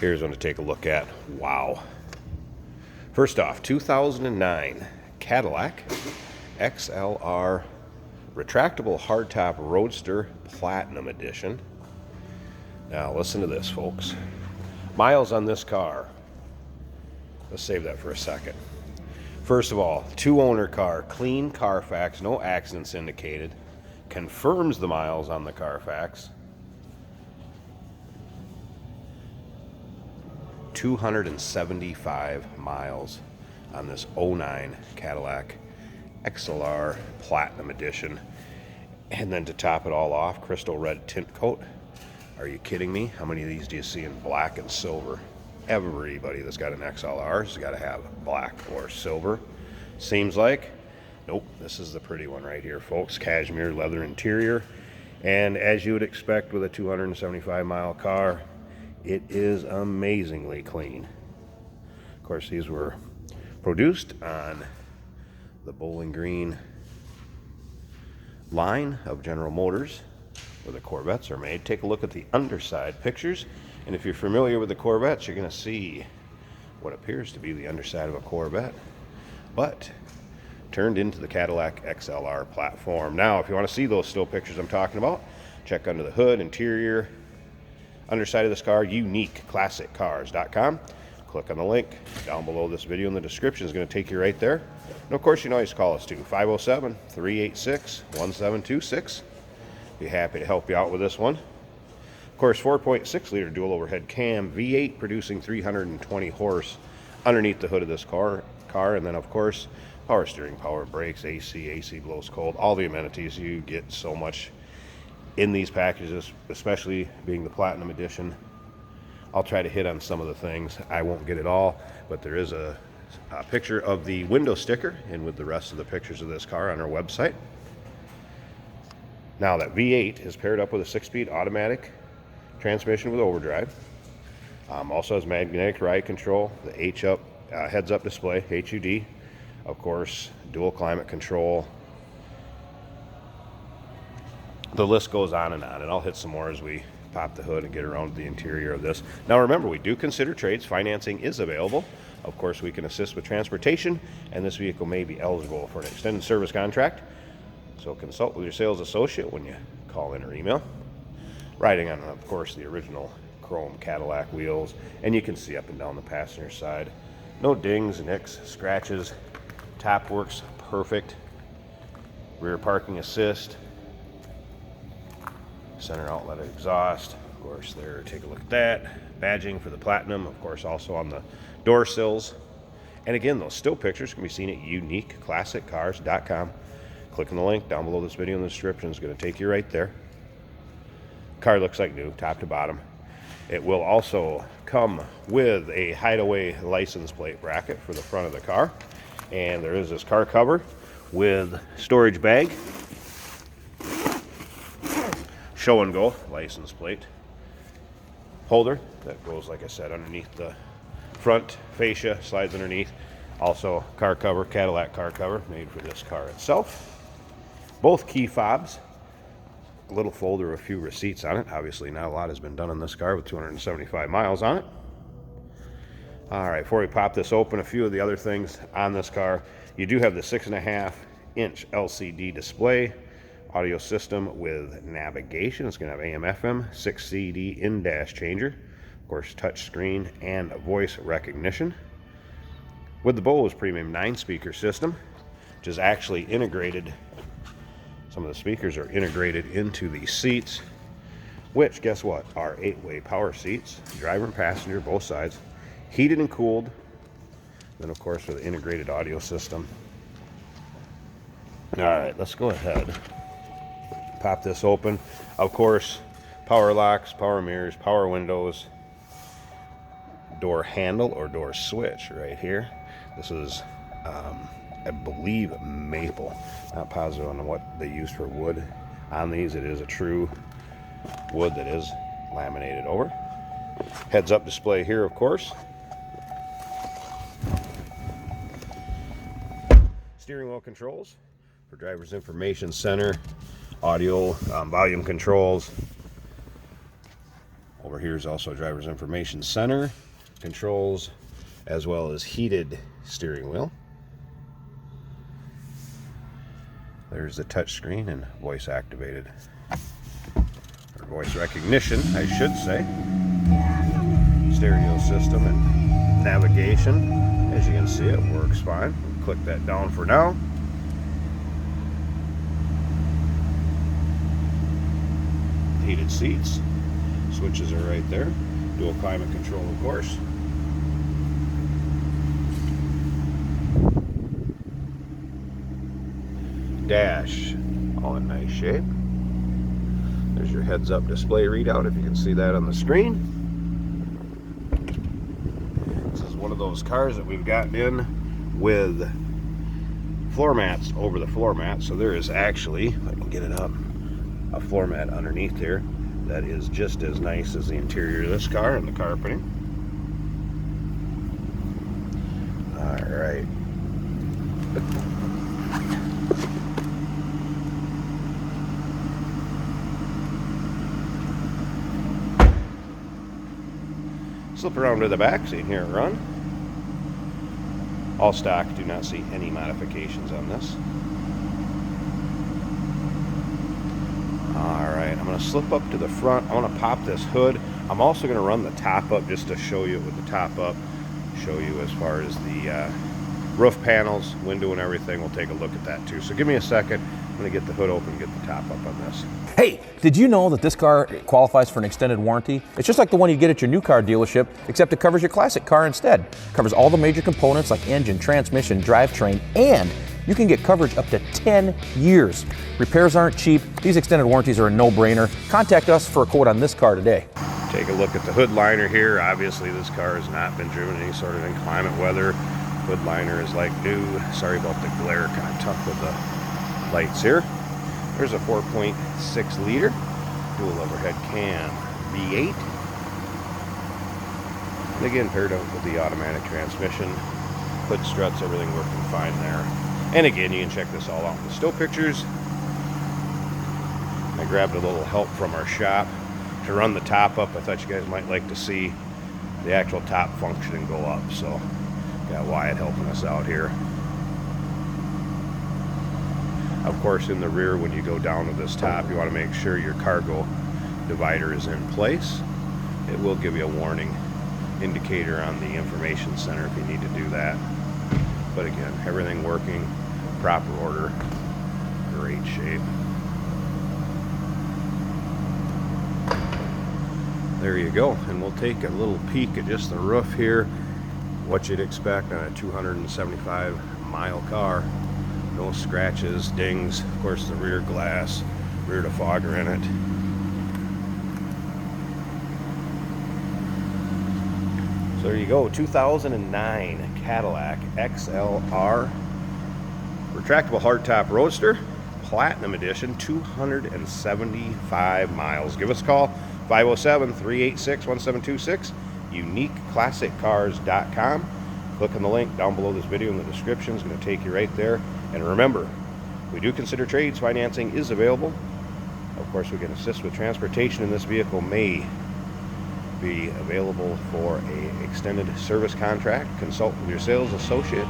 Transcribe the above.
Here's one to take a look at. Wow. First off, 2009 Cadillac XLR retractable hardtop roadster platinum edition. Now listen to this, folks. Miles on this car. Let's save that for a second. First of all, 2-owner car, clean Carfax, no accidents indicated. Confirms the miles on the Carfax. 275 miles on this 09 Cadillac XLR Platinum Edition. And then to top it all off, crystal red tint coat. Are you kidding me? How many of these do you see in black and silver? Everybody that's got an XLR has got to have black or silver. Seems like. Nope, this is the pretty one right here, folks. Cashmere leather interior. And as you would expect with a 275 mile car, it is amazingly clean. Of course, these were produced on the Bowling Green line of General Motors, where the Corvettes are made. Take a look at the underside pictures, and if you're familiar with the Corvettes, you're going to see what appears to be the underside of a Corvette, but turned into the Cadillac XLR platform. Now, if you want to see those still pictures I'm talking about, check under the hood, interior, underside of this car, uniqueclassiccars.com. Click on the link down below this video in the description. Is going to take you right there. And of course, you can always call us too, 507-386-1726. Be happy to help you out with this one. Of course, 4.6 liter dual overhead cam V8 producing 320 horse underneath the hood of this car. And then of course, power steering, power brakes, AC blows cold, all the amenities. You get so much in these packages, especially being the Platinum Edition. I'll try to hit on some of the things. I won't get it all, but there is a picture of the window sticker and with the rest of the pictures of this car on our website. Now that V8 is paired up with a 6-speed automatic transmission with overdrive. Also has magnetic ride control, the heads-up display, HUD. Of course, dual climate control. The list goes on, and I'll hit some more as we pop the hood and get around to the interior of this. Now remember, we do consider trades. Financing is available. Of course, we can assist with transportation, and this vehicle may be eligible for an extended service contract. So consult with your sales associate when you call in or email. Riding on, of course, the original chrome Cadillac wheels, and you can see up and down the passenger side. No dings, nicks, scratches. Top works perfect. Rear parking assist. Center outlet exhaust, of course, there, take a look at that. Badging for the Platinum, of course, also on the door sills. And again, those still pictures can be seen at uniqueclassiccars.com. Click on the link down below this video in the description. It's going to take you right there. Car looks like new, top to bottom. It will also come with a hideaway license plate bracket for the front of the car. And there is this car cover with storage bag. Show and go license plate holder that goes, like I said, underneath the front fascia, slides underneath. Also car cover, Cadillac car cover made for this car itself. Both key fobs, a little folder, a few receipts on it. Obviously not a lot has been done on this car with 275 miles on it. All right, before we pop this open, a few of the other things on this car. You do have the 6.5-inch LCD display. Audio system with navigation. It's going to have AM, FM, 6 CD in-dash changer. Of course, touch screen and voice recognition. With the Bose Premium 9-speaker system, which is actually integrated. Some of the speakers are integrated into the seats, which, guess what, are 8-way power seats. Driver and passenger, both sides. Heated and cooled. Then, of course, with the integrated audio system. All right, let's go ahead. Pop this open. Of course, power locks, power mirrors, power windows, door handle or door switch right here. This is, I believe, maple. Not positive on what they use for wood on these. It is a true wood that is laminated over. Heads-up display here, of course. Steering wheel controls for driver's information center. Audio, volume controls. Over here is also a driver's information center, controls, as well as heated steering wheel. There's the touch screen and voice activated, or voice recognition, I should say. Stereo system and navigation. As you can see, it works fine. Click that down for now. Heated seats. Switches are right there. Dual climate control, of course. Dash, all in nice shape. There's your heads-up display readout, if you can see that on the screen. This is one of those cars that we've gotten in with floor mats over the floor mat. So there is actually, if I can get it up, a floor mat underneath here that is just as nice as the interior of this car and the carpeting. All right. Slip around to the back so you can hear it run. All stock, do not see any modifications on this. Alright, I'm going to slip up to the front. I want to pop this hood. I'm also going to run the top up just to show you it with the top up. Show you as far as the roof panels, window and everything. We'll take a look at that too. So give me a second. I'm going to get the hood open and get the top up on this. Hey, did you know that this car qualifies for an extended warranty? It's just like the one you get at your new car dealership, except it covers your classic car instead. It covers all the major components like engine, transmission, drivetrain, and you can get coverage up to 10 years. Repairs aren't cheap. These extended warranties are a no-brainer. Contact us for a quote on this car today. Take a look at the hood liner here. Obviously, this car has not been driven any sort of inclement weather. Hood liner is like new. Sorry about the glare, kind of tough with the lights here. There's a 4.6 liter dual overhead cam V8. And again, paired up with the automatic transmission. Hood struts, everything working fine there. And again, you can check this all out in the still pictures. I grabbed a little help from our shop to run the top up. I thought you guys might like to see the actual top function and go up. So got Wyatt helping us out here. Of course, in the rear, when you go down to this top, you want to make sure your cargo divider is in place. It will give you a warning indicator on the information center if you need to do that. But again, everything working, proper order, great shape. There you go, and we'll take a little peek at just the roof here. What you'd expect on a 275-mile car. No scratches, dings, of course the rear glass, rear defogger in it. So there you go, 2009 Cadillac XLR. Retractable hardtop roadster, Platinum Edition, 275 miles. Give us a call, 507-386-1726, uniqueclassiccars.com. Click on the link down below this video in the description. It's going to take you right there. And remember, we do consider trades. Financing is available. Of course, we can assist with transportation, and this vehicle may be available for an extended service contract. Consult with your sales associate